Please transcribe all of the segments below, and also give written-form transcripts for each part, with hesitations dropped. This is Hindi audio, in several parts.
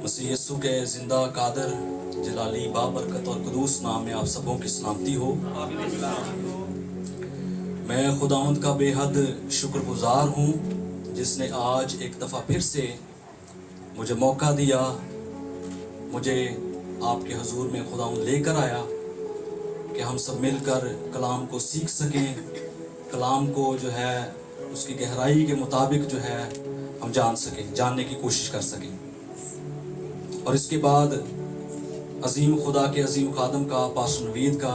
मसीह यीशु के जिंदा कादर जलाली बाबरकत और कुदूस नाम में आप सबों की सलामती हो। मैं खुदावंद का बेहद शुक्रगुजार हूँ जिसने आज एक दफ़ा फिर से मुझे मौका दिया, मुझे आपके हुजूर में खुदावंद लेकर आया कि हम सब मिलकर कलाम को सीख सकें, कलाम को जो है उसकी गहराई के मुताबिक जो है हम जान सकें, जानने की कोशिश कर सकें। और इसके बाद अजीम खुदा के अजीम खादम का, पास्टर नवीद का,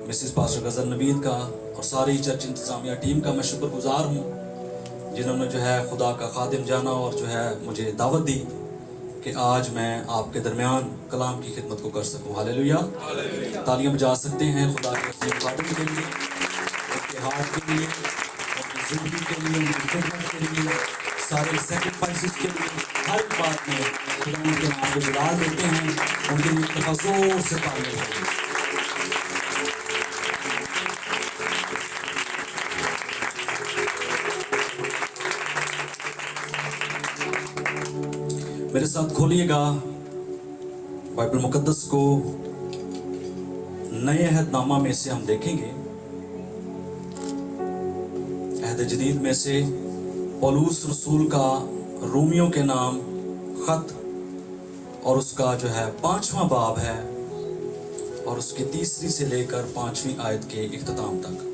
मिसिस पास्टर गजर नवीद का और सारी चर्च इंतजामिया टीम का मैं शुक्रगुजार हूँ जिन्होंने जो है खुदा का खादिम जाना और जो है मुझे दावत दी कि आज मैं आपके दरमियान कलाम की खिदमत को कर सकूँ। हालेलुया। तालियां बजा सकते हैं खुदा के अजीम खादिम के लिए, उनके हाथ के लिए, उनकी जिंदगी के लिए, उनकी खिदमत के लिए, सारे सेक्रीफाइसेस के लिए, हर बात में खुदा उनके नाम को जलाल देते हैं, उनके लिए तफज़्ज़ुर से तालियां होती हैं। मेरे साथ खोलिएगा बाइबल मुकद्दस को। नए अहदनामा में से हम देखेंगे, अहद जदीद में से पौलुस रसूल का रोमियो के नाम खत और उसका जो है 5वां बाब है और उसकी 3 से लेकर 5वीं आयत के इख्तिताम तक।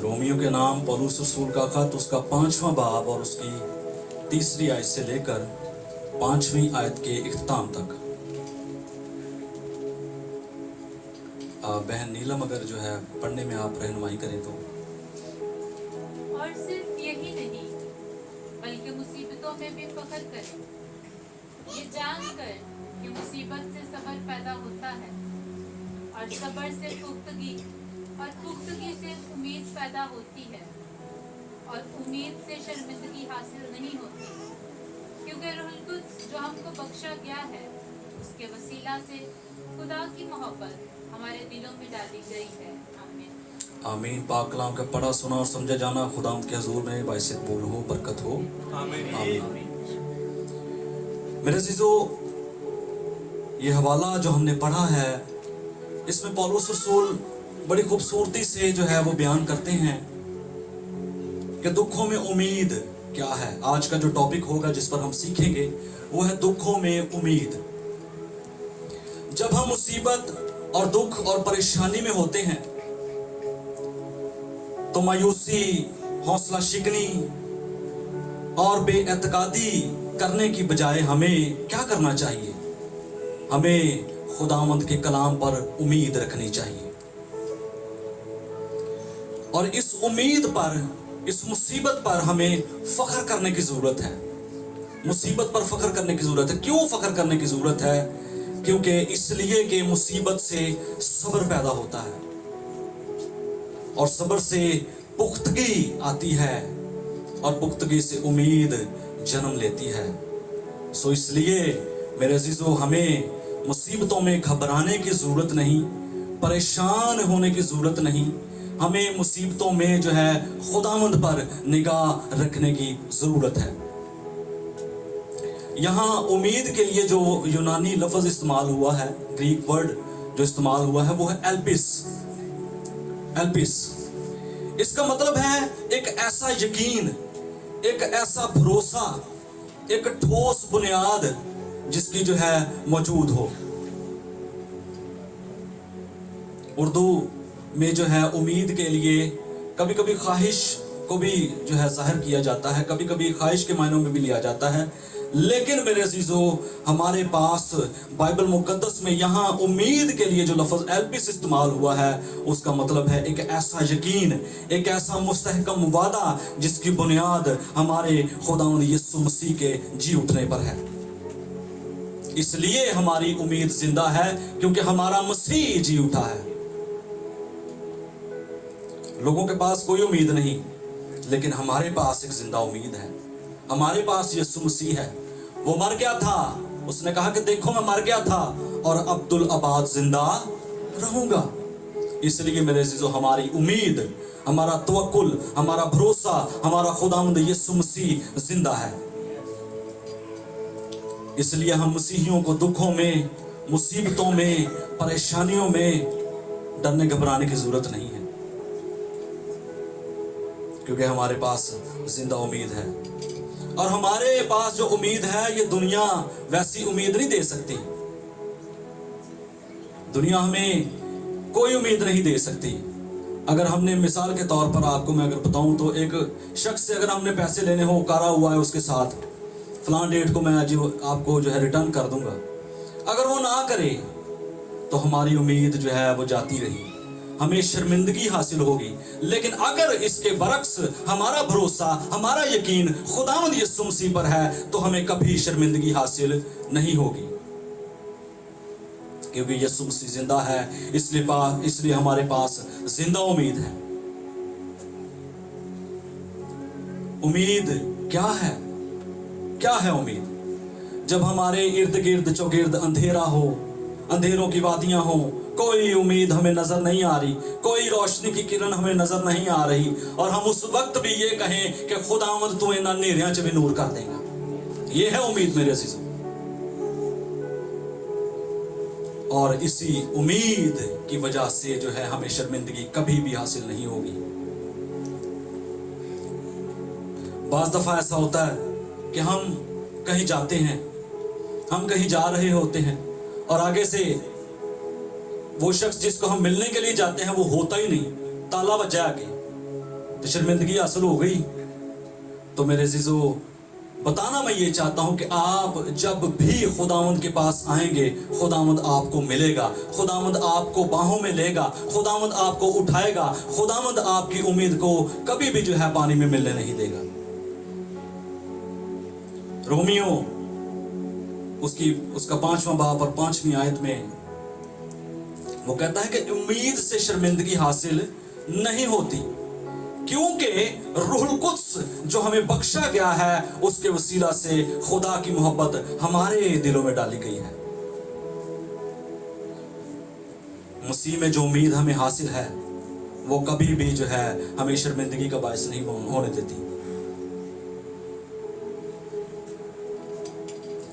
रोमियो के नाम पौलुस रसूल का खत, उसका 5वां बाब और उसकी 3 आयत से लेकर 5वीं आयत के इख्तिताम तक। बहन नीलम अगर जो है पढ़ने में आप रहनुमाई करें तो। और सिर्फ यही नहीं बल्कि मुसीबतों में भी फख्र करें, ये जानकर कि मुसीबत से सब्र पैदा होता है और सब्र से पुख्तगी और पुख्तगी से उम्मीद पैदा होती है और उम्मीद से शर्मिंदगी हासिल नहीं होती, क्योंकि रूहुल कुद्स जो हमको बख्शा गया है उसके वसीला से खुदा की मोहब्बत हमारे दिलों में डाली गई है। आमीन। आमीन। पाक कलाम का पढ़ा सुना और समझा जाना खुदावंद के हुजूर में बाइस कबूल हो, बरकत हो। आमीन। आमीन। मेरे अज़ीज़ो, ये हवाला जो हमने पढ़ा है इसमें पौलुस रसूल बड़ी खूबसूरती से जो है वो बयान करते हैं कि दुखों में उम्मीद क्या है। आज का जो टॉपिक होगा जिस पर हम सीखेंगे वो है दुखों में उम्मीद। जब हम मुसीबत और दुख और परेशानी में होते हैं तो मायूसी, हौसला शिकनी और बेएतकादी करने की बजाय हमें क्या करना चाहिए? हमें खुदावंद के कलाम पर उम्मीद रखनी चाहिए और इस उम्मीद पर, इस मुसीबत पर हमें फख्र करने की जरूरत है। मुसीबत पर फख्र करने की जरूरत है। क्यों फख्र करने की जरूरत है? क्योंकि इसलिए कि मुसीबत से सब्र पैदा होता है और सब्र से पुख्तगी आती है और पुख्तगी से उम्मीद जन्म लेती है। सो इसलिए मेरे अजीजों, हमें मुसीबतों में घबराने की जरूरत नहीं, परेशान होने की जरूरत नहीं। हमें मुसीबतों में जो है खुदावंद पर निगाह रखने की जरूरत है। यहाँ उम्मीद के लिए जो यूनानी लफ्ज इस्तेमाल हुआ है, ग्रीक वर्ड जो इस्तेमाल हुआ है वो है एल्पिस। एल्पिस इसका मतलब है एक ऐसा यकीन, एक ऐसा भरोसा, एक ठोस बुनियाद जिसकी जो है मौजूद हो। उर्दू में जो है उम्मीद के लिए कभी कभी ख्वाहिश को भी जो है जाहिर किया जाता है, कभी कभी ख्वाहिश के मायनों में भी लिया जाता है। लेकिन मेरे अजीजों, हमारे पास बाइबल मुकद्दस में यहाँ उम्मीद के लिए जो लफ्ज़ एल्पिस इस्तेमाल हुआ है उसका मतलब है एक ऐसा यकीन, एक ऐसा मुस्तहकम वादा जिसकी बुनियाद हमारे खुदावंद यीशु मसीह के जी उठने पर है। इसलिए हमारी उम्मीद जिंदा है क्योंकि हमारा मसीह जी उठा है। लोगों के पास कोई उम्मीद नहीं, लेकिन हमारे पास एक जिंदा उम्मीद है। हमारे पास यीशु मसीह है। वो मर गया था, उसने कहा कि देखो मैं मर गया था और अब्दुल आबाद जिंदा रहूंगा। इसलिए मेरे अजीजों, हमारी उम्मीद, हमारा तवक्कुल, हमारा भरोसा, हमारा खुदावंद यीशु मसीह जिंदा है। इसलिए हम मसीहियों को दुखों में, मुसीबतों में, परेशानियों में डरने घबराने की जरूरत नहीं है, क्योंकि हमारे पास जिंदा उम्मीद है। और हमारे पास जो उम्मीद है, ये दुनिया वैसी उम्मीद नहीं दे सकती। दुनिया हमें कोई उम्मीद नहीं दे सकती। अगर हमने, मिसाल के तौर पर आपको मैं अगर बताऊं तो, एक शख्स से अगर हमने पैसे लेने हो, कारा हुआ है उसके साथ, फलां डेट को मैं आपको जो है रिटर्न कर दूंगा, अगर वो ना करे तो हमारी उम्मीद जो है वो जाती रही, हमें शर्मिंदगी हासिल होगी। लेकिन अगर इसके बरक्स हमारा भरोसा, हमारा यकीन खुदावंद यीशु मसीह पर है, तो हमें कभी शर्मिंदगी हासिल नहीं होगी, क्योंकि यीशु मसीह जिंदा है। इसलिए हमारे पास जिंदा उम्मीद है। उम्मीद क्या है? क्या है उम्मीद? जब हमारे इर्द गिर्द चौगिर्द अंधेरा हो, अंधेरों की वादियां हो, कोई उम्मीद हमें नजर नहीं आ रही, कोई रोशनी की किरण हमें नजर नहीं आ रही, और हम उस वक्त भी ये कहें कि खुदावंद तू इन्हां नेरियां च भी नूर कर देगा, ये है उम्मीद मेरे अजीजों। और इसी उम्मीद की वजह से जो है हमें शर्मिंदगी कभी भी हासिल नहीं होगी। बाज़ दफा ऐसा होता है कि हम कहीं जाते हैं, हम कहीं जा रहे होते हैं, और आगे से वो शख्स जिसको हम मिलने के लिए जाते हैं वो होता ही नहीं, ताला बजा आगे, तो शर्मिंदगी हासिल हो गई। तो मेरे अजीजों, बताना मैं ये चाहता हूं कि आप जब भी खुदावंद के पास आएंगे, खुदावंद आपको मिलेगा, खुदावंद आपको बाहों में लेगा, खुदावंद आपको उठाएगा, खुदावंद आपकी उम्मीद को कभी भी जो है पानी में मिलने नहीं देगा। रोमियो उसका 5वां बाब और 5वीं आयत में वो कहता है कि उम्मीद से शर्मिंदगी हासिल नहीं होती, क्योंकि रूहुल कुद्स जो हमें बख्शा गया है, उसके वसीला से खुदा की मोहब्बत हमारे दिलों में डाली गई है। मसीह में जो उम्मीद हमें हासिल है, वो कभी भी जो है हमें शर्मिंदगी का बायस नहीं होने देती।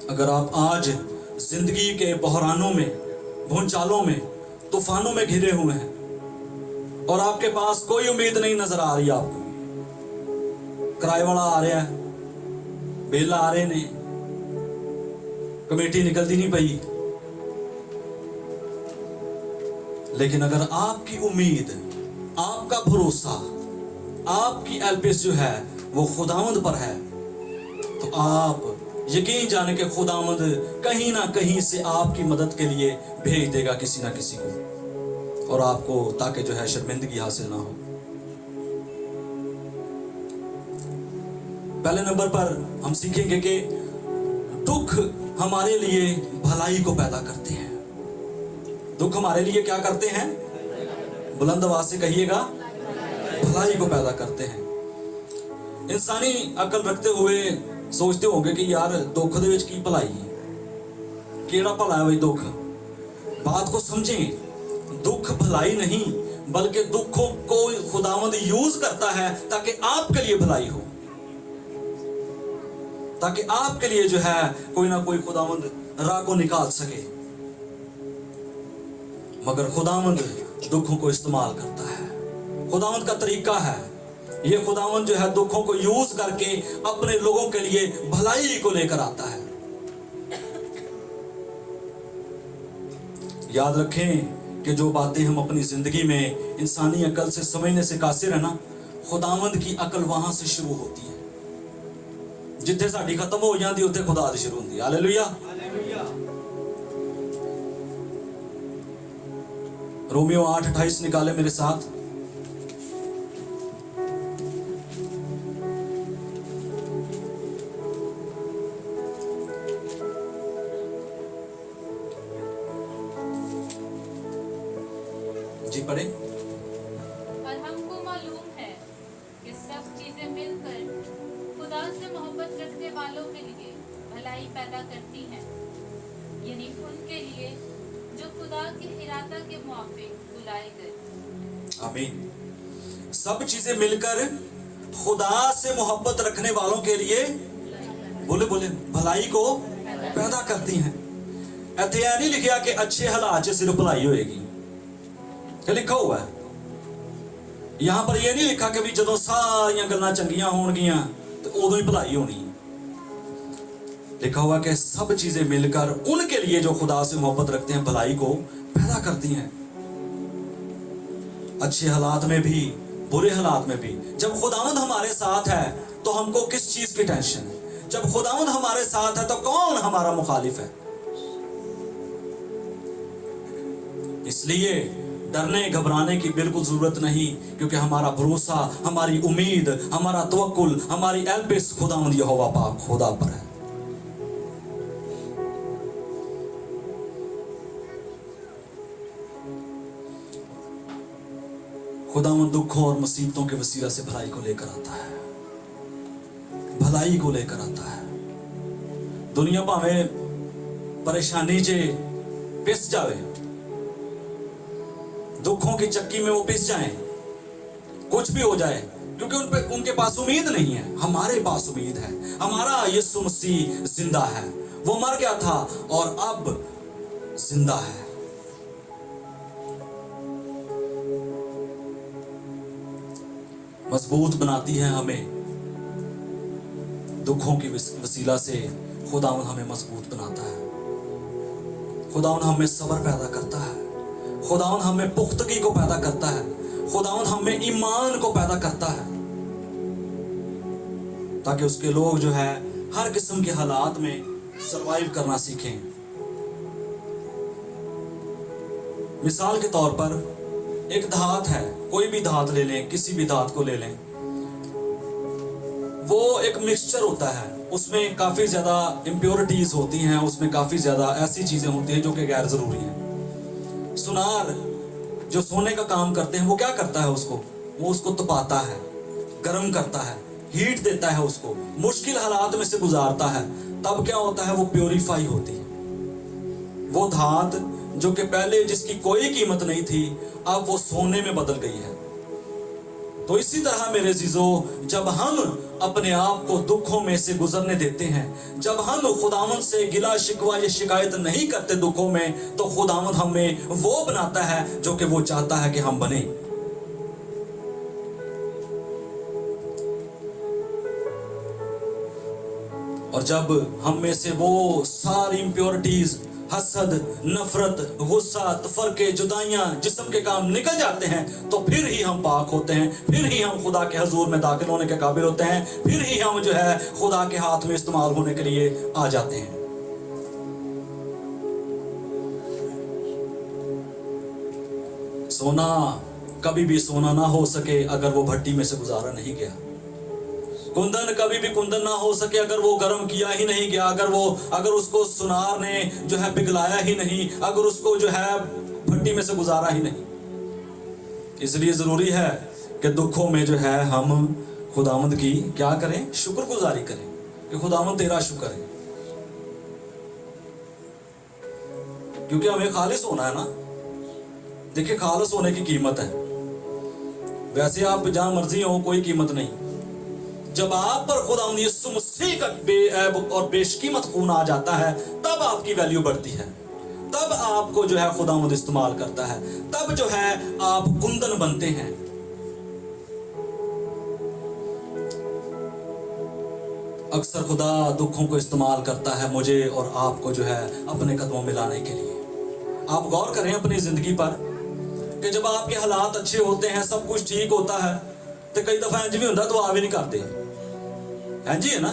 अगर आप आज जिंदगी के बहरानों में, भूचालों में, तूफानों में घिरे हुए हैं और आपके पास कोई उम्मीद नहीं नजर आ रही, आपको किराए वाला आ रहा है, बेला आ रहे ने, कमेटी निकलती नहीं पई, लेकिन अगर आपकी उम्मीद, आपका भरोसा, आपकी एल्पिस जो है वो खुदावंद पर है, तो आप यकीन जाने के खुदावंद कहीं ना कहीं से आपकी मदद के लिए भेज देगा किसी ना किसी को, और आपको, ताकि जो है शर्मिंदगी हासिल ना हो। पहले नंबर पर हम सीखेंगे कि दुख हमारे लिए भलाई को पैदा करते हैं। दुख हमारे लिए क्या करते हैं? बुलंद आवाज से कहिएगा, भलाई को पैदा करते हैं। इंसानी अकल रखते हुए सोचते होंगे कि यार दुख दे विच की भलाई है, केड़ा भला है भाई दुख। बात को समझें, दुख भलाई नहीं, बल्कि दुखों को खुदावंद यूज करता है ताकि आपके लिए भलाई हो, ताकि आपके लिए जो है कोई ना कोई खुदावंद राह को निकाल सके। मगर खुदावंद दुखों को इस्तेमाल करता है, खुदावंद का तरीका है ये। खुदावंद जो है दुखों को यूज करके अपने लोगों के लिए भलाई को लेकर आता है। याद रखें कि जो बातें हम अपनी जिंदगी में इंसानी अकल से समझने से कासिर है ना, खुदावंद की अकल वहां से शुरू होती है, जिथे साडी खत्म हो जाती उत्थे खुदा दी शुरू होती है। हालेलुया। रोमियो 8:28 निकाले मेरे साथ। जी पढ़े। और हमको मालूम है कि सब चीजें मिलकर खुदा से मोहब्बत रखने वालों के लिए भलाई पैदा करती हैं, यानी उनके लिए जो खुदा की इरादा के मुआफिक बुलाए गए। आमीन। सब चीजें मिलकर खुदा से मोहब्बत रखने वालों के लिए बोले बोले भलाई को पैदा करती हैं। इत्थे यह नहीं लिखा कि अच्छे हालात च सिर्फ भलाई होएगी, क्या लिखा हुआ है यहां पर? यह नहीं लिखा कि भी जदों सारियां गल्लां चंगियां होणगियां तो उदों ही भलाई होनी है। लिखा हुआ कि सब चीजें मिलकर उनके लिए जो खुदा से मोहब्बत रखते हैं भलाई को पैदा करती हैं। अच्छे हालात में भी बुरे हालात में भी। जब खुदावंद हमारे साथ है तो हमको किस चीज की टेंशन है? जब खुदावंद हमारे साथ है तो कौन हमारा मुखालिफ है? इसलिए डरने घबराने की बिल्कुल जरूरत नहीं, क्योंकि हमारा भरोसा, हमारी उम्मीद, हमारा तवक्कुल, हमारी एल्पिस खुदावंद यहोवा पाक खुदा पर है। खुदावंद दुखों और मुसीबतों के वसीला से भलाई को लेकर आता है, भलाई को लेकर आता है। दुनिया भावें परेशानी चे पिस जावे, दुखों की चक्की में वो पिस जाएं, कुछ भी हो जाए, क्योंकि उनके पास उम्मीद नहीं है। हमारे पास उम्मीद है। हमारा यीशु मसीह जिंदा है। वो मर गया था और अब जिंदा है। मजबूत बनाती है हमें, दुखों की वसीला से खुदावंद हमें मजबूत बनाता है। खुदावंद हमें सब्र पैदा करता है। खुदावंद हमें पुख्तगी को पैदा करता है। खुदावंद हमें ईमान को पैदा करता है, ताकि उसके लोग जो है हर किस्म के हालात में सरवाइव करना सीखें। मिसाल के तौर पर एक धात है, कोई भी धात ले लें, किसी भी धात को ले लें, वो एक मिक्सचर होता है। उसमें काफी ज्यादा इम्प्योरिटीज होती हैं, उसमें काफी ज्यादा ऐसी चीजें होती हैं जो कि गैर जरूरी हैं। सुनार जो सोने का काम करते हैं, वो क्या करता है? वो उसको तपाता है, गर्म करता है, हीट देता है, उसको मुश्किल हालात में से गुजारता है। तब क्या होता है? वो प्योरीफाई होती है। वो धात जो कि पहले जिसकी कोई कीमत नहीं थी, अब वो सोने में बदल गई है। तो इसी तरह मेरे अजीजों, जब हम अपने आप को दुखों में से गुजरने देते हैं, जब हम खुदावंद से गिला शिकवा या शिकायत नहीं करते दुखों में, तो खुदावंद हमें वो बनाता है जो कि वो चाहता है कि हम बने। और जब हम में से वो सारी इम्प्योरिटीज, हसद, नफरत, गुस्सा, तफरके, जुदाइयां, जिस्म के काम निकल जाते हैं, तो फिर ही हम पाक होते हैं, फिर ही हम खुदा के हजूर में दाखिल होने के काबिल होते हैं, फिर ही हम जो है खुदा के हाथ में इस्तेमाल होने के लिए आ जाते हैं। सोना कभी भी सोना ना हो सके अगर वो भट्टी में से गुजारा नहीं गया। कुंदन कभी भी कुंदन ना हो सके अगर वो गर्म किया ही नहीं गया, अगर उसको सुनार ने जो है पिघलाया ही नहीं, अगर उसको जो है भट्टी में से गुजारा ही नहीं। इसलिए जरूरी है कि दुखों में जो है हम खुदावंद की क्या करें? शुक्रगुजारी करें कि खुदावंद तेरा शुक्र है, क्योंकि हमें खालिस होना है ना। देखिए, खालिस होने की कीमत है। वैसे आप जहां मर्जी हो, कोई कीमत नहीं। जब आप पर खुदावंद यीशु मसीह का बेऐब और बेशकीमत खून आ जाता है, तब आपकी वैल्यू बढ़ती है, तब आपको जो है खुदावंद इस्तेमाल करता है, तब जो है आप कुंदन बनते हैं। अक्सर खुदा दुखों को इस्तेमाल करता है मुझे और आपको जो है अपने कदमों में लाने के लिए। आप गौर करें अपनी जिंदगी पर कि जब आपके हालात अच्छे होते हैं, सब कुछ ठीक होता है, तो कई दफा इंज भी होता दुआ भी नहीं करते हैं जी, है ना।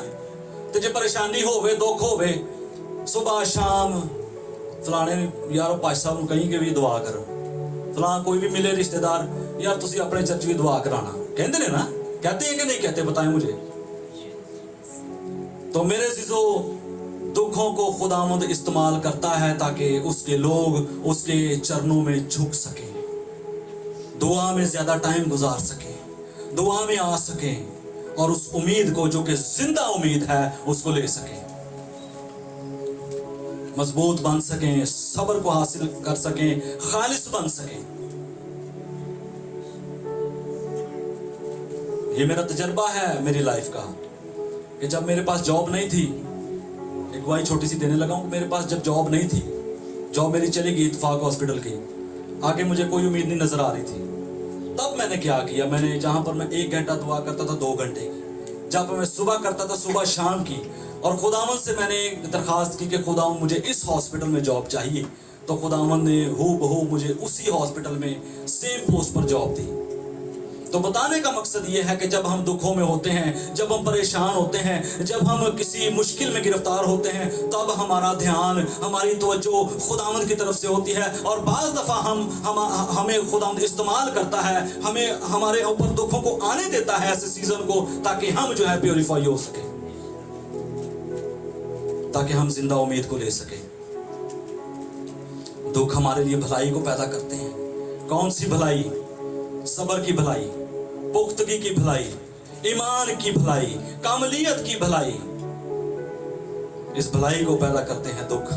तो जो परेशानी होवे, दुख होवे, सुबह शाम फलाने यार पाश साहब को कहीं के भी दुआ करो, फलां कोई भी मिले रिश्तेदार, यार तुसी अपने चर्च भी दुआ कराना, कहते ने ना, कहते हैं कि नहीं कहते? बताएं मुझे। तो मेरे अजीजों, दुखों को खुदावंद इस्तेमाल करता है ताकि उसके लोग उसके चरणों में झुक सके, दुआ में ज्यादा टाइम गुजार सके, दुआ में आ सके और उस उम्मीद को जो कि जिंदा उम्मीद है उसको ले सके। मजबूत बन सकें, सब्र को हासिल कर सकें, खालिस बन सकें। ये मेरा तजर्बा है मेरी लाइफ का कि जब मेरे पास जॉब नहीं थी, एक गवाही छोटी सी देने लगा हूं, मेरे पास जब जॉब नहीं थी, जॉब मेरी चली गई इत्तेफाक हॉस्पिटल की, आगे मुझे कोई उम्मीद नहीं नजर आ रही थी, तब मैंने क्या किया, मैंने जहां पर मैं 1 घंटा दुआ करता था 2 घंटे की, जहां पर मैं सुबह करता था सुबह शाम की, और खुदावन से मैंने दरखास्त की कि खुदावन मुझे इस हॉस्पिटल में जॉब चाहिए, तो खुदावन ने हूबहू मुझे उसी हॉस्पिटल में सेम पोस्ट पर जॉब दी। तो बताने का मकसद ये है कि जब हम दुखों में होते हैं, जब हम परेशान होते हैं, जब हम किसी मुश्किल में गिरफ्तार होते हैं, तब हमारा ध्यान, हमारी तवज्जो खुदावंद की तरफ से होती है, और बाज़ दफ़ा हमें खुदावंद इस्तेमाल करता है, हमें हमारे ऊपर दुखों को आने देता है ऐसे सीजन को, ताकि हम जो है प्योरीफाई हो सके, ताकि हम जिंदा उम्मीद को ले सके। दुख हमारे लिए भलाई को पैदा करते हैं। कौन सी भलाई? सब्र की भलाई, पुख्तगी की भलाई, ईमान की भलाई, कामलियत की भलाई। इस भलाई को पैदा करते हैं दुख।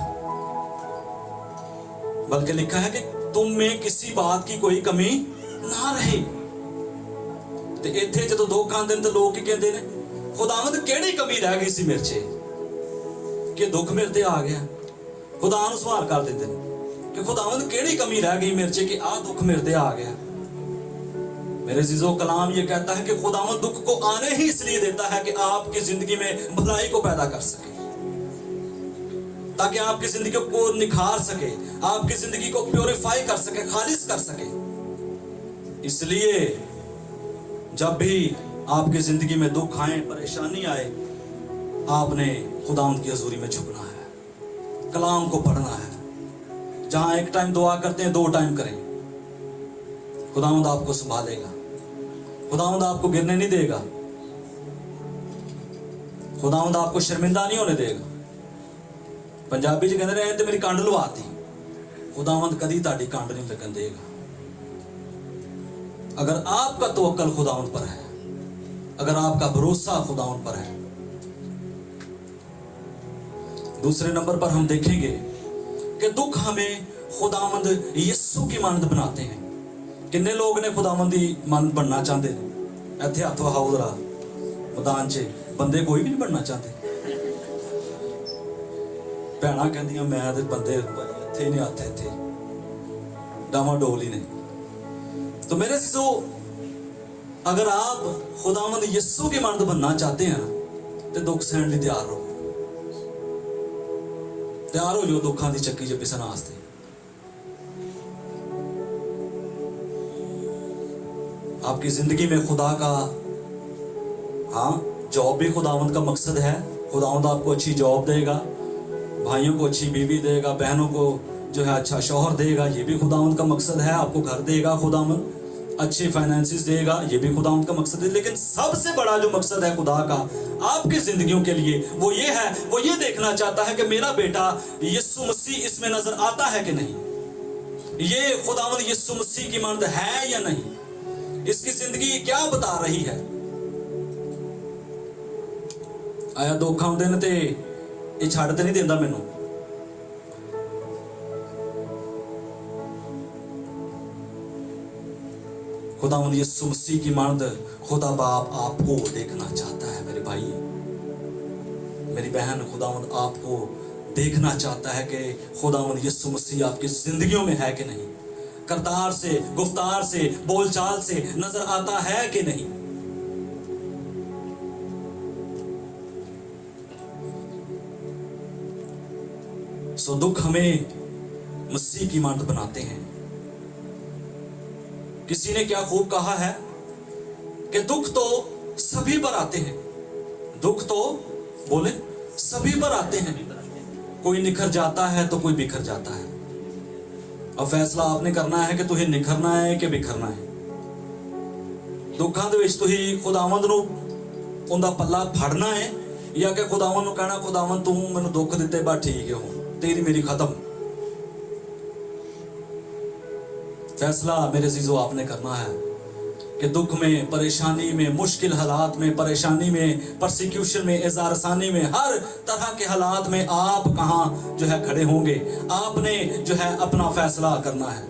बल्कि लिखा है कि तुम में किसी बात की कोई कमी ना रहे। ते इत्थे जदों दुख आंदे ने ते लोग की कहंदे ने, खुदावंद किहड़ी कमी रह गई सी मेरे च कि दुख मेरे ते आ गया। खुदा नूं सवाल कर दिंदे ने कि खुदावंद किहड़ी कमी रह गई मेरे च कि आ दुख मेरे ते आ गया। मेरे अज़ीज़ों, कलाम ये कहता है कि खुदावंद दुख को आने ही इसलिए देता है कि आपकी जिंदगी में भलाई को पैदा कर सके, ताकि आपकी जिंदगी को निखार सके, आपकी जिंदगी को प्योरीफाई कर सके, खालिस कर सके। इसलिए जब भी आपकी जिंदगी में दुख आए, परेशानी आए, आपने खुदावंद की हजूरी में झुकना है, कलाम को पढ़ना है। जहां एक टाइम दुआ करते हैं 2 टाइम करें। खुदावंद आपको संभालेगा, खुदावंद आपको गिरने नहीं देगा, खुदावंद आपको शर्मिंदा नहीं होने देगा। पंजाबी च कहते रहे ते मेरी कंड लवाती, खुदावंद कदी ताड़ी कंड नहीं लगन देगा। अगर आपका तवक्कल खुदावंद पर है, अगर आपका भरोसा खुदावंद पर है। दूसरे नंबर पर हम देखेंगे कि दुख हमें खुदावंद यीशु की मानद बनाते हैं। किन्ने लोग ने खुदावंद दी मानद बनना चाहते हैं? इत्थे हत्थ वहाओ जरा मैदान च, बंदे कोई भी नहीं बनना चाहते। भैणा कहंदियां मैं ते बंदे इत्थे नहीं आते, इत्थे डामाडोल ही ने। तो मेरे अज़ीज़ों, अगर आप खुदावंद यीशु की मानद बनना चाहते हैं तो दुख सहन लई तैयार हो जाओ दुखों की चक्की च पिसन वास्ते। आपकी जिंदगी में खुदा का, हाँ, जॉब भी खुदावंद का मकसद है। खुदावंद आपको अच्छी जॉब देगा, भाइयों को अच्छी बीवी देगा, बहनों को जो है अच्छा शौहर देगा, ये भी खुदावंद का मकसद है। आपको घर देगा खुदावंद, अच्छे फाइनेंसिस देगा, ये भी खुदावंद का मकसद है। लेकिन सबसे बड़ा जो मकसद है खुदा का आपकी जिंदगियों के लिए, वो ये है, वो ये देखना चाहता है कि मेरा बेटा यीशु मसीह इसमें नजर आता है कि नहीं, ये खुदावंद यीशु मसीह की मानद है या नहीं, इसकी जिंदगी क्या बता रही है। आया दुख आउंदे ने ते ये छड्ड ते नहीं देंदा मैनू। खुदावंद यीशु मसीह की मानद खुदा बाप आपको देखना चाहता है। मेरे भाई, मेरी बहन, खुदावंद आपको देखना चाहता है कि खुदावंद यीशु मसीह आपकी जिंदगियों में है कि नहीं, करतार से, गुफ्तार से, बोलचाल से नजर आता है कि नहीं। सो दुख हमें मसीह की मानद बनाते हैं। किसी ने क्या खूब कहा है कि दुख तो सभी पर आते हैं, दुख तो बोले सभी पर आते हैं। कोई निखर जाता है तो कोई बिखर जाता है। अब फैसला आपने करना है कि तुझे निखरना है कि बिखरना है। दुखों दे विच तुही खुदावंद नूं उनदा पल्ला फड़ना है या कि खुदावंद नूं कहना खुदावंद तू मैनूं दुख दिते बस ठीक है, हुण तेरी मेरी खत्म। फैसला मेरे अज़ीज़ों आपने करना है। कि दुख में, परेशानी में, मुश्किल हालात में, परेशानी में, परसिक्यूशन में, इज़ारसानी में, हर तरह के हालात में आप कहाँ जो है खड़े होंगे। आपने जो है अपना फैसला करना है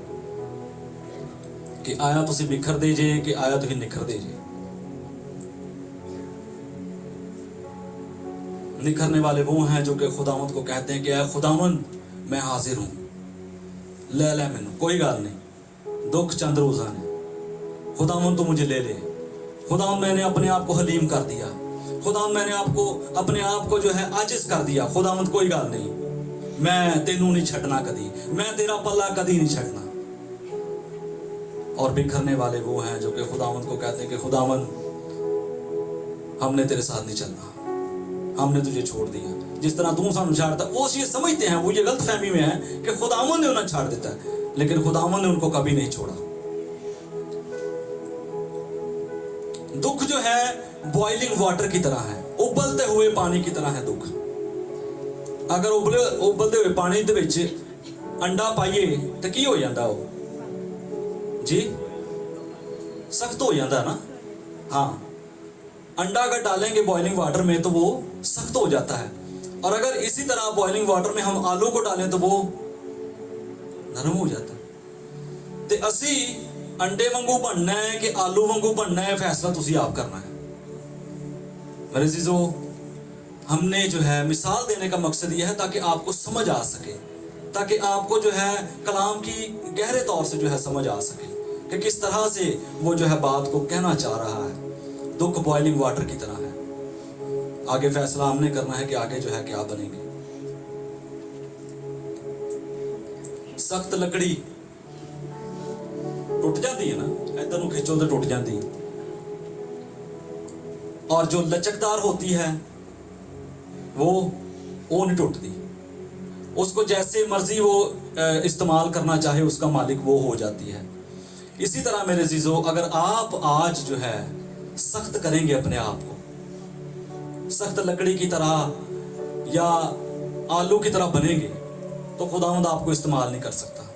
कि आया तुसी बिखर दे जे कि आया तुसी निखर दे जे। निखरने वाले वो हैं जो कि खुदावंद को कहते हैं कि ऐ खुदावंद मैं हाजिर हूं, ले ले मैनू, कोई गल नहीं, दुख चंद रोजा ने, खुदावंद तू मुझे ले ले। खुदावंद मैंने अपने आप को हलीम कर दिया, खुदावंद मैंने आपको अपने आप को जो है आजिज कर दिया। खुदावंद कोई गल नहीं, मैं तेनू नहीं छड़ना कदी, मैं तेरा पल्ला कदी नहीं छड़ना। और बिखरने वाले वो हैं जो कि खुदावंद को कहते हैं कि खुदावंद हमने तेरे साथ नहीं चलना, हमने तुझे छोड़ दिया। जिस तरह तू सानू छाड़ता, वो ये समझते हैं, वो ये गलत फहमी में है कि खुदावंद ने उन्हें छाड़ देता है, लेकिन खुदावंद ने उनको कभी नहीं छोड़ा। दुख जो है बॉइलिंग वाटर की तरह है, उबलते हुए पानी की तरह है दुख। अगर उबलते हुए पानी दे विच अंडा पाइए तो की हो जाता हो जी, सख्त हो जाता है ना। हाँ, अंडा अगर डालेंगे बॉइलिंग वाटर में तो वो सख्त हो जाता है, और अगर इसी तरह बॉइलिंग वाटर में हम आलू को डालें तो वो नरम हो जाता है। ते असी अंडे वांगू बनना है कि आलू वांगू बनना है, फैसला तुसी आप करना है। मेरे अजीजों, हमने जो है मिसाल देने का मकसद यह है ताकि आपको समझ आ सके, ताकि आपको जो है कलाम की गहरे तौर से जो है समझ आ सके कि किस तरह से वो जो है बात को कहना चाह रहा है। दुख बॉइलिंग वाटर की तरह है, आगे फैसला हमने करना है कि आगे जो है क्या बनेंगे। सख्त लकड़ी टूट जाती है ना, इधर नूं खिंचो तो टूट जाती है, और जो लचकदार होती है वो नहीं टूटती। उसको जैसे मर्जी वो इस्तेमाल करना चाहे उसका मालिक वो हो जाती है। इसी तरह मेरे अजीजों, अगर आप आज जो है सख्त करेंगे अपने आप को, सख्त लकड़ी की तरह या आलू की तरह बनेंगे, तो खुदावंद आपको इस्तेमाल नहीं कर सकता।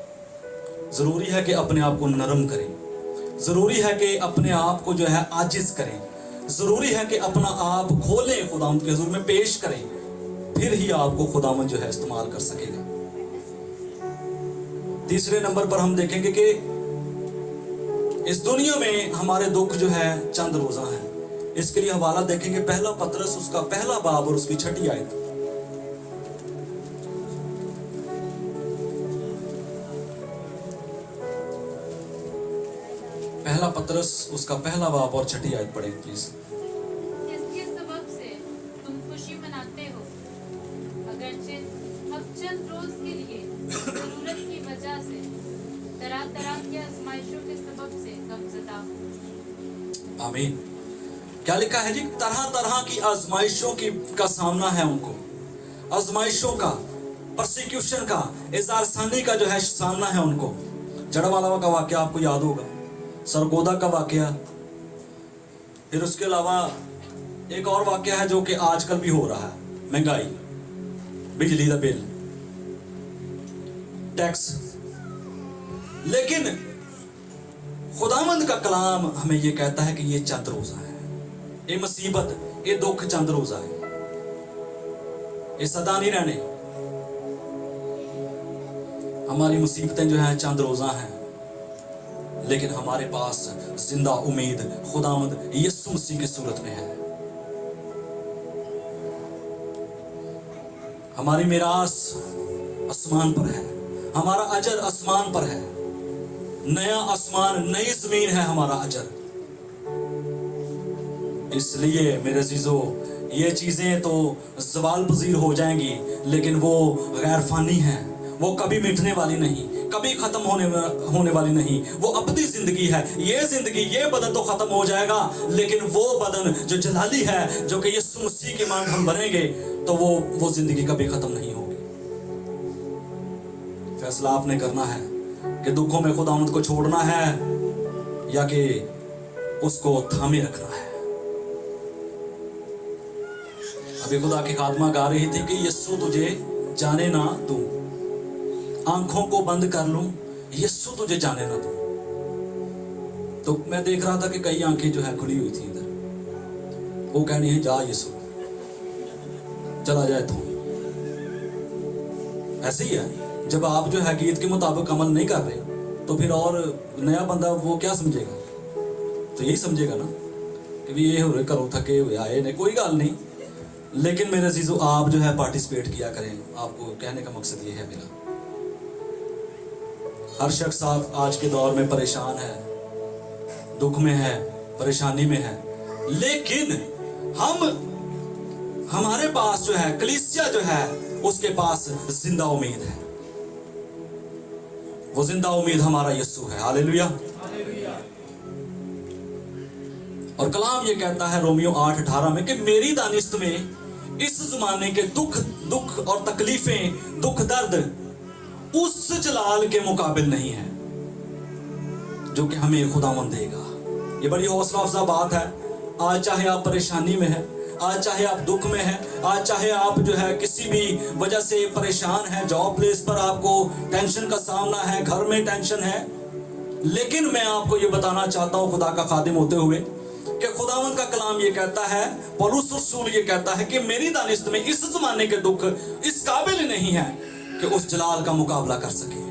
जरूरी है कि अपने आप को नरम करें, जरूरी है कि अपने आप को जो है आजिज करें, जरूरी है कि अपना आप खोलें, खुदावंद के हुजूर में पेश करें, फिर ही आपको खुदावंद जो है इस्तेमाल कर सकेगा। तीसरे नंबर पर हम देखेंगे कि इस दुनिया में हमारे दुख जो है चंद रोजा है। इसके लिए हवाला देखेंगे पहला पतरस उसका पहला बाब और उसकी 6 आयत। पहला पतरस उसका पहला बाब और 6 आयत पढ़ें प्लीज। इसके सबब से तुम खुशी मनाते हो, अगरचे अब चंद रोज के लिए जरूरत की वजह से तरह तरह की आजमाइशों के सबब से गमज़दा हो। आमीन। क्या लिखा है जी? तरह तरह की आजमाइशों की का सामना है उनको, आजमाइशों का, परसिक्यूशन का, इज़ारसानी का जो है सामना है उनको। जड़वाला का वाकया आपको याद होगा, सरगोदा का वाकया, फिर उसके अलावा एक और वाकया है जो कि आजकल भी हो रहा है, महंगाई, बिजली का बिल, टैक्स। लेकिन खुदावंद का कलाम हमें ये कहता है कि ये चंद रोजा है, ये मुसीबत, ये दुख चंद रोजा है, ये सदा नहीं रहने। हमारी मुसीबतें जो हैं चंद रोजा हैं, लेकिन हमारे पास जिंदा उम्मीद खुदावंद यीशु मसीह की सूरत में है। हमारी मिरास आसमान पर है, हमारा अजर आसमान पर है, नया आसमान नई जमीन है हमारा अजर। इसलिए मेरे अजीजों, ये चीजें तो ज़वाल पजीर हो जाएंगी, लेकिन वो गैर फानी है, वो कभी मिटने वाली नहीं, कभी खत्म होने वाली नहीं, वो अबदी जिंदगी है। ये जिंदगी, ये बदन तो खत्म हो जाएगा, लेकिन वो बदन जो जलाली है, जो कि यीशु मसीह के मांग हम बनेंगे, तो वो जिंदगी कभी खत्म नहीं होगी। फैसला आपने करना है कि दुखों में खुदावंद को छोड़ना है या कि उसको थामे रखना है। अभी खुदा की खात्मा गा रही थी कि यीशु तुझे जाने ना दूं, आंखों को बंद कर लूं, यीशु तुझे जाने ना दूं। तो मैं देख रहा था कि कई आंखें जो है खुली हुई थी इधर, वो कहनी है जा यीशु चला जाए तू। ऐसे ही है, जब आप जो है गीत के मुताबिक अमल नहीं कर रहे तो फिर और नया बंदा वो क्या समझेगा? तो यही समझेगा ना कि भी ये हो रहे करो थके हुए आए नहीं, कोई गल नहीं। लेकिन मेरे अजीजों आप जो है पार्टिसिपेट किया करें। आपको कहने का मकसद ये है मेरा, हर शख्स आप आज के दौर में परेशान है, दुख में है, परेशानी में है, लेकिन हमारे पास जो है कलीसिया जो है उसके पास जिंदा उम्मीद है। वो जिंदा उम्मीद हमारा यीशु है। हालेलुया। और कलाम ये कहता है रोमियो 8:18 में कि मेरी दानिश्त में इस जमाने के दुख और तकलीफें, दुख दर्द उस जलाल के मुकाबिल नहीं है जो कि हमें खुदावंद देगा। ये बड़ी हौसला अफजा बात है। आज चाहे आप परेशानी में हैं, आज चाहे आप दुख में हैं, आज चाहे आप जो है किसी भी वजह से परेशान हैं, जॉब प्लेस पर आपको टेंशन का सामना है, घर में टेंशन है, लेकिन मैं आपको ये बताना चाहता हूँ खुदा का खादिम होते हुए कि खुदावंद का कलाम ये कहता है, पौलुस रसूल ये कहता है कि मेरी दानिश्त में इस जमाने के दुख इस काबिल नहीं है कि उस जलाल का मुकाबला कर सके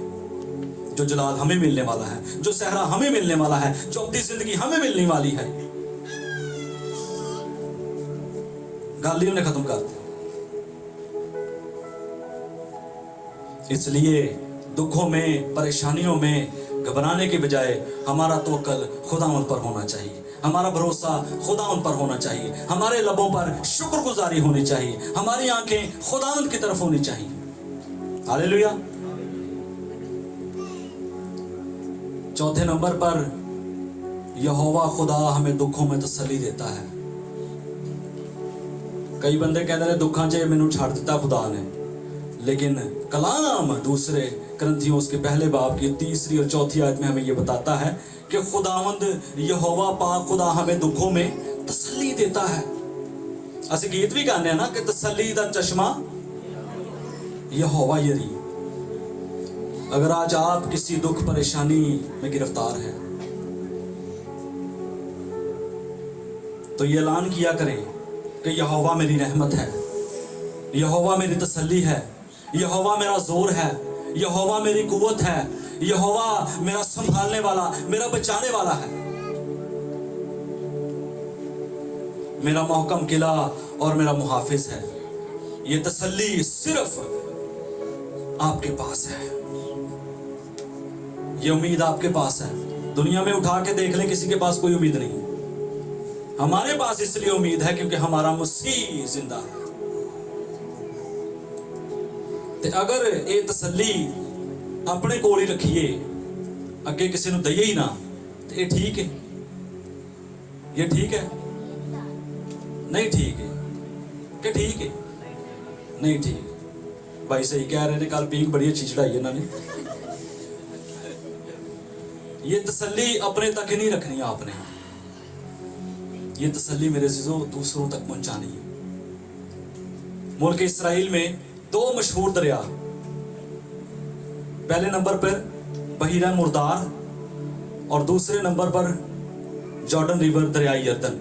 जो जलाल हमें मिलने वाला है, जो सहरा हमें मिलने वाला है, जो अपनी जिंदगी हमें मिलने वाली है। गालियों ने खत्म कर दिया। इसलिए दुखों में, परेशानियों में घबराने के बजाय हमारा तवक्कल खुदावंद पर होना चाहिए, हमारा भरोसा खुदावंद पर होना चाहिए, हमारे लबों पर शुक्रगुजारी होनी चाहिए, हमारी आंखें खुदावंद की तरफ होनी चाहिए। हालेलुया। चौथे नंबर पर यहोवा खुदा हमें दुखों में तसल्ली देता है। कई बंदे कहते हैं दुखों च मैनू छड़ दिता खुदा ने, लेकिन कलाम दूसरे करंथियों उसके पहले बाब की 3 और 4 आयत में हमें यह बताता है कि खुदावंद यहोवा पाक खुदा हमें दुखों में तसल्ली देता है। असं गीत भी गाने ना कि तसल्ली दा चश्मा यहोवा यरी। अगर आज आप किसी दुख परेशानी में गिरफ्तार हैं तो ये ऐलान किया करें कि यहोवा मेरी रहमत है, यहोवा मेरी तसल्ली है, यहोवा मेरा जोर है, यहोवा मेरी कुव्वत है, यहोवा मेरा संभालने वाला, मेरा बचाने वाला है, मेरा मोहकम किला और मेरा मुहाफिज है। ये तसल्ली सिर्फ आपके पास है, ये उम्मीद आपके पास है। दुनिया में उठा के देख लें, किसी के पास कोई उम्मीद नहीं। हमारे पास इसलिए उम्मीद है क्योंकि हमारा मसीह जिंदा है। ते अगर ये तसल्ली अपने कोल ही रखिए, अगे किसी को दईए ही ना, तो ये ठीक है? ये ठीक है? नहीं ठीक है। क्या ठीक है? नहीं ठीक। भाई सही कह रहे ने, कल पीक बड़ी अच्छी चढ़ाई है इन्होंने। ये तसल्ली अपने तक ही नहीं रखनी आपने, ये तसल्ली मेरे अज़ीज़ों दूसरों तक पहुंचानी है। मुल्क इस्राइल में 2 मशहूर दरिया, पहले नंबर पर बहीरा मुर्दार और दूसरे नंबर पर जॉर्डन रिवर, दरियाई यरदन।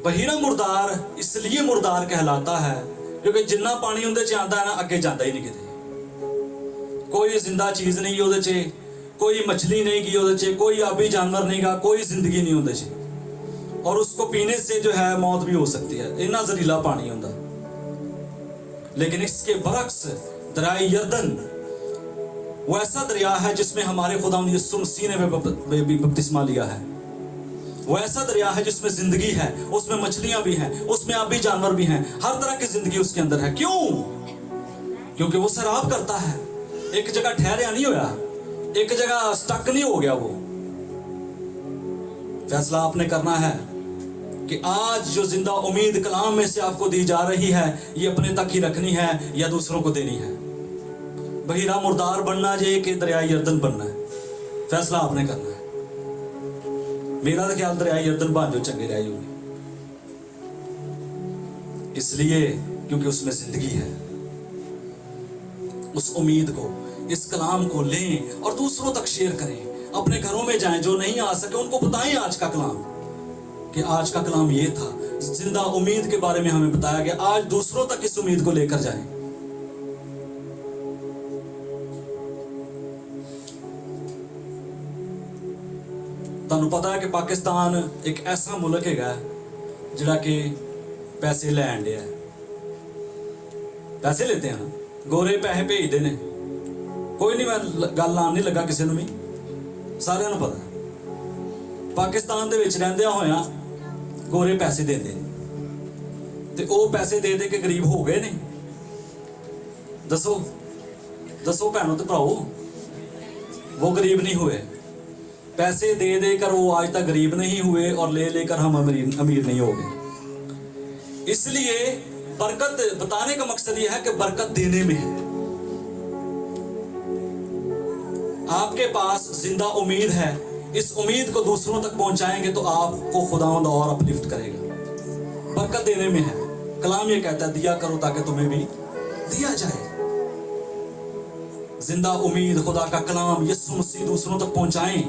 बहीरा मुर्दार इसलिए मुर्दार कहलाता है क्योंकि जिन्ना पानी उहदे च आंदा है ना, अगे जाता ही नहीं किते। कोई जिंदा चीज नहीं उहदे च, कोई मछली नहीं की उहदे च, कोई आबी जानवर नहीं गा, कोई जिंदगी नहीं उहदे च, और उसको पीने से जो है मौत भी हो सकती है, इतना जहरीला पानी होता। लेकिन इसके बरक्स दरियाई यरदन वो ऐसा दरिया है जिसमें हमारे खुदावंद यीशु मसीह ने भी बपतिस्मा लिया है। वो ऐसा दरिया है जिसमें जिंदगी है, उसमें मछलियां भी हैं, उसमें आबी जानवर भी हैं, हर तरह की जिंदगी उसके अंदर है। क्यों? क्योंकि वो सैराब करता है, एक जगह ठहरिया नहीं होया, एक जगह स्टक नहीं हो गया। वो फैसला आपने करना है कि आज जो जिंदा उम्मीद कलाम में से आपको दी जा रही है, ये अपने तक ही रखनी है या दूसरों को देनी है। बहीरा मुर्दार बनना जे कि दरियाई यरदन बनना है, फैसला आपने करना है। मेरा तो ख्याल दरियाई यरदन बन जो चंगे रह होगी, इसलिए क्योंकि उसमें जिंदगी है। उस उम्मीद को, इस कलाम को लें और दूसरों तक शेयर करें। अपने घरों में जाएं, जो नहीं आ सके उनको बताएं आज का कलाम, कि आज का कलाम ये था। जिंदा उम्मीद के बारे में हमें बताया गया, आज दूसरों तक इस उम्मीद को लेकर जाएं। ਤੁਹਾਨੂੰ पता है कि पाकिस्तान एक ऐसा मुल्क है जिहड़ा कि पैसे लैन दिया, पैसे लेते हैं, गोरे पैसे भेजते ने, कोई नहीं, मैं गल लान नहीं लगा किसी भी, सारिਆਂ ਨੂੰ पता है। पाकिस्तान ਦੇ ਵਿੱਚ ਰਹਿੰਦਿਆਂ ਹੋਇਆਂ गोरे पैसे देंदे ने ते ਉਹ पैसे दे दे के गरीब हो गए ने। दसो दसो भैनों ते भराओ, वो गरीब नहीं हुए। पैसे दे देकर वो आज तक गरीब नहीं हुए और ले लेकर हम अमीर नहीं हो गए। इसलिए बरकत बताने का मकसद यह है कि बरकत देने में है। आपके पास जिंदा उम्मीद है, इस उम्मीद को दूसरों तक पहुंचाएंगे तो आपको खुदावंद और अपलिफ्ट करेगा। बरकत देने में है। कलाम ये कहता है दिया करो ताकि तुम्हें भी दिया जाए। जिंदा उम्मीद, खुदा का कलाम, यीशु मसीह दूसरों तक पहुंचाएं,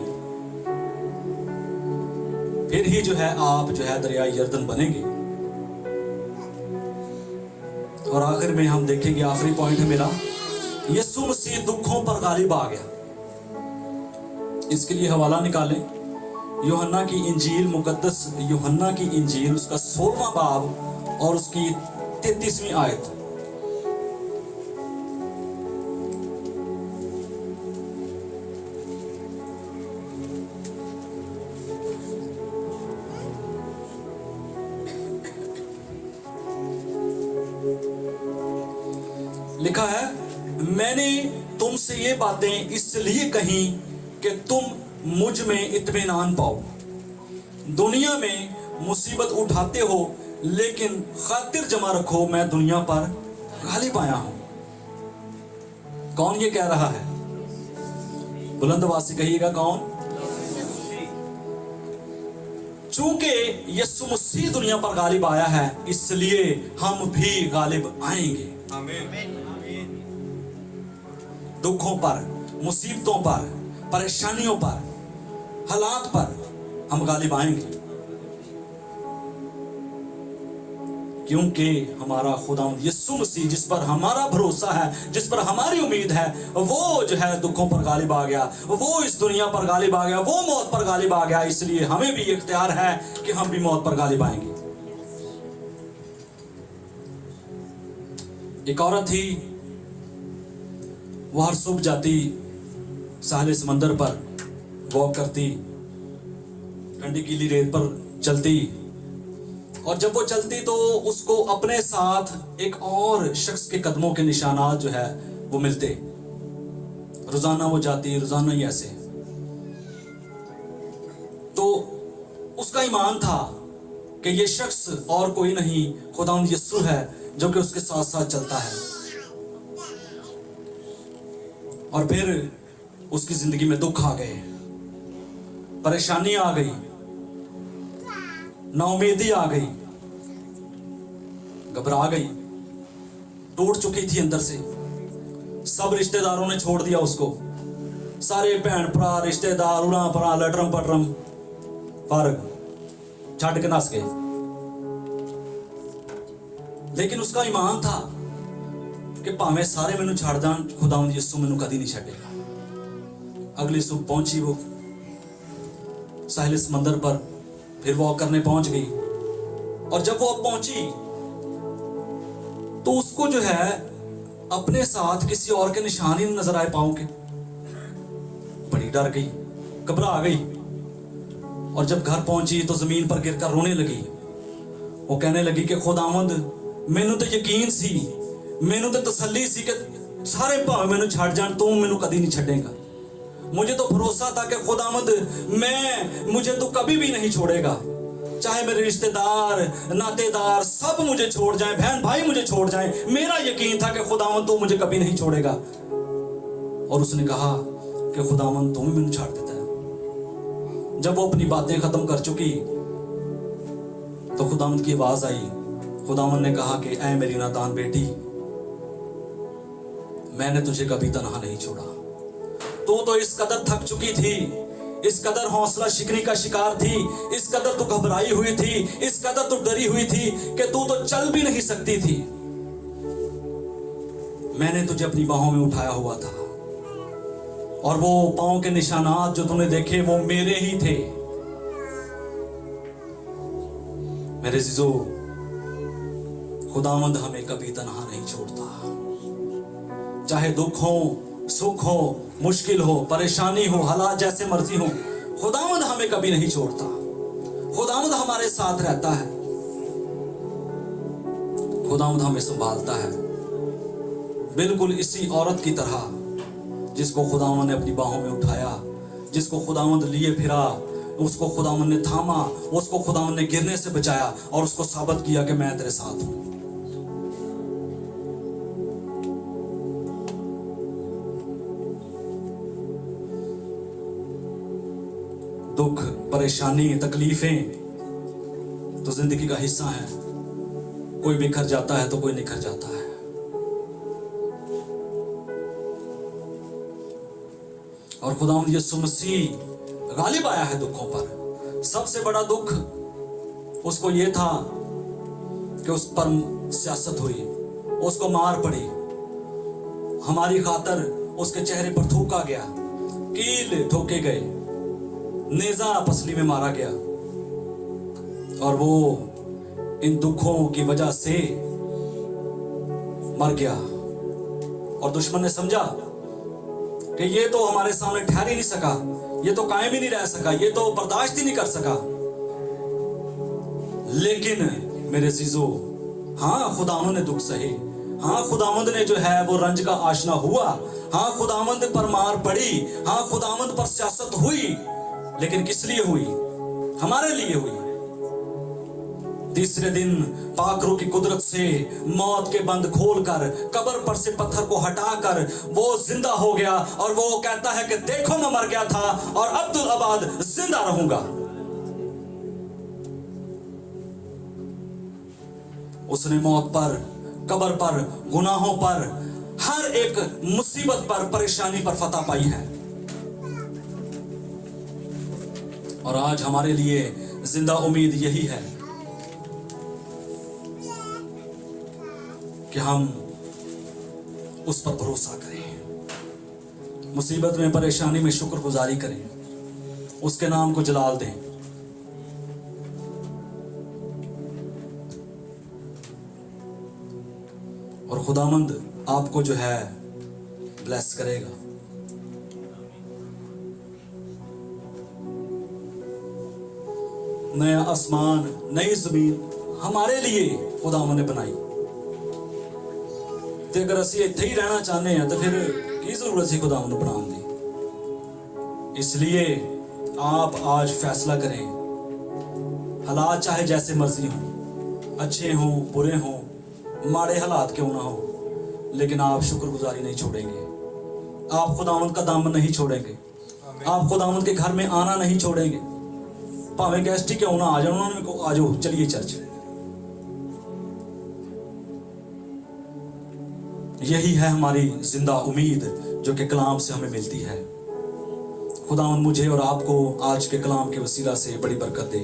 फिर ही जो है आप जो है दरिया यर्दन बनेंगे। और आखिर में हम देखेंगे, आखिरी पॉइंट है मेरा, यीशु मसीह दुखों पर गालिब आ गया। इसके लिए हवाला निकालें यूहन्ना की इंजील, मुकद्दस यूहन्ना की इंजील, उसका 16वां बाब और उसकी 33वीं आयत। लिखा है, मैंने तुमसे ये बातें इसलिए कही कि तुम मुझ में इत्मीनान पाओ। दुनिया में मुसीबत उठाते हो, लेकिन खातिर जमा रखो, मैं दुनिया पर गालिब आया हूं। कौन ये कह रहा है? बुलंद आवाज से कहिएगा, कौन? चूंकि यीशु मसीह दुनिया पर गालिब आया है, इसलिए हम भी गालिब आएंगे। आमीन। दुखों पर, मुसीबतों पर, परेशानियों पर, हालात पर हम गालिब आएंगे, क्योंकि हमारा खुदा यीशु मसीह, जिस पर हमारा भरोसा है, जिस पर हमारी उम्मीद है, वो जो है दुखों पर गालिब आ गया, वो इस दुनिया पर गालिब आ गया, वो मौत पर गालिब आ गया। इसलिए हमें भी इख्तियार है कि हम भी मौत पर गालिब आएंगे। एक औरत थी, वो हर सुबह जाती, साहिल समंदर पर वॉक करती, ठंडी गीली रेत पर चलती, और जब वो चलती तो उसको अपने साथ एक और शख्स के कदमों के निशानात जो है वो मिलते। रोजाना वो जाती, रोजाना ही ऐसे। तो उसका ईमान था कि ये शख्स और कोई नहीं, खुदावंद यीशु है जो कि उसके साथ साथ चलता है। और फिर उसकी जिंदगी में दुख आ गए, परेशानी आ गई, नाउमीदी आ गई, घबरा गई, टूट चुकी थी अंदर से। सब रिश्तेदारों ने छोड़ दिया उसको, सारे भैन भरा, रिश्तेदार, उड़ा परा, लटरम पटरम, फर्क छड़ के नस गए। लेकिन उसका ईमान था कि भावें सारे मैनू छड़ जान, खुदावंद यीशु मैनू कदी नहीं छड़ेगा। अगली सुबह पहुंची वो साहिल समंदर पर, फिर वॉक करने पहुंच गई। और जब वो अब पहुंची तो उसको जो है अपने साथ किसी और के निशान ही नजर आए पांव के। बड़ी डर गई, घबरा गई, और जब घर पहुंची तो जमीन पर गिरकर रोने लगी। वो कहने लगी कि खुदावंद, मैनू तो यकीन सी, मैनू तो तसल्ली सी कि सारे भावे मैनू छड़ जान, तू मैनू कदी नहीं छड़ेगा। मुझे तो भरोसा था कि खुदावंद मुझे तो कभी भी नहीं छोड़ेगा, चाहे मेरे रिश्तेदार, नातेदार सब मुझे छोड़ जाएं, बहन भाई मुझे छोड़ जाएं, मेरा यकीन था कि खुदावंद तू मुझे कभी नहीं छोड़ेगा। और उसने कहा कि खुदावंद तू मैनू छाड़ देता है। जब वो अपनी बातें खत्म कर चुकी तो खुदावंद की आवाज आई। खुदावंद ने कहा कि ऐ मेरी नादान बेटी, मैंने तुझे कभी तन्हा नहीं छोड़ा। तू तो इस कदर थक चुकी थी इस कदर हौसला शिकनी का शिकार थी, इस कदर तू घबराई हुई थी, इस कदर तू डरी हुई थी कि तू तो चल भी नहीं सकती थी। मैंने तुझे अपनी बाहों में उठाया हुआ था और वो पांव के निशानात जो तूने देखे वो मेरे ही थे। मेरे जीजो, खुदावंद हमें कभी तन्हा नहीं छोड़ता। चाहे दुख हो, सुख हो, मुश्किल हो, परेशानी हो, हालात जैसे मर्जी हो, खुदावंद हमें कभी नहीं छोड़ता। खुदावंद हमारे साथ रहता है, खुदावंद हमें संभालता है, बिल्कुल इसी औरत की तरह जिसको खुदावंद ने अपनी बाहों में उठाया, जिसको खुदावंद लिए फिरा, उसको खुदावंद ने थामा, उसको खुदावंद ने गिरने से बचाया और उसको साबित किया कि मैं तेरे साथ हूं। दुख, परेशानी, तकलीफें तो जिंदगी का हिस्सा है। कोई बिखर जाता है तो कोई निखर जाता है। और खुदावंद यीशु मसीह गालिब आया है दुखों पर। सबसे बड़ा दुख उसको ये था कि उस पर सियासत हुई, उसको मार पड़ी, हमारी खातर उसके चेहरे पर थूका गया, कील ठोके गए, नेजा पसली में मारा गया। और वो इन दुखों की वजह से मर गया। और दुश्मन ने समझा कि ये तो हमारे सामने ठहर ही नहीं सका, ये तो कायम ही नहीं रह सका, ये तो बर्दाश्त ही नहीं कर सका। लेकिन मेरे अजीजों, हाँ खुदावंद ने दुख सहे, हाँ खुदावंद ने जो है वो रंज का आशना हुआ, हाँ खुदावंद पर मार पड़ी, हाँ खुदावंद पर सियासत हुई, लेकिन किस लिए हुई? हमारे लिए हुई। तीसरे दिन पाकरू की कुदरत से मौत के बंद खोलकर, कब्र पर से पत्थर को हटाकर वो जिंदा हो गया और वो कहता है कि देखो मैं मर गया था और अब्दुल अबाद जिंदा रहूंगा। उसने मौत पर, कब्र पर, गुनाहों पर, हर एक मुसीबत पर, परेशानी पर फतह पाई है। और आज हमारे लिए जिंदा उम्मीद यही है कि हम उस पर भरोसा करें, मुसीबत में, परेशानी में शुक्रगुजारी करें, उसके नाम को जलाल दें। और खुदावंद आपको जो है ब्लेस करेगा। नया आसमान, नई जमीन हमारे लिए खुदावंद ने बनाई। ते अगर असी इत्थे ही रहना चाहते हैं तो फिर की जरूरत सी खुदावंद बनाने दी। इसलिए आप आज फैसला करें, हालात चाहे जैसे मर्जी हों, अच्छे हों, बुरे हों, माड़े हालात क्यों ना हो, लेकिन आप शुक्रगुजारी नहीं छोड़ेंगे, आप खुदावंद का दामन नहीं छोड़ेंगे, आप खुदावंद के घर में आना नहीं छोड़ेंगे। भावे गेस्ट ही क्यों ना आ जाओ, उन्होंने को आ जाओ, चलिए चर्च। यही है हमारी जिंदा उम्मीद जो कि कलाम से हमें मिलती है। खुदावंद मुझे और आपको आज के कलाम के वसीला से बड़ी बरकत दे।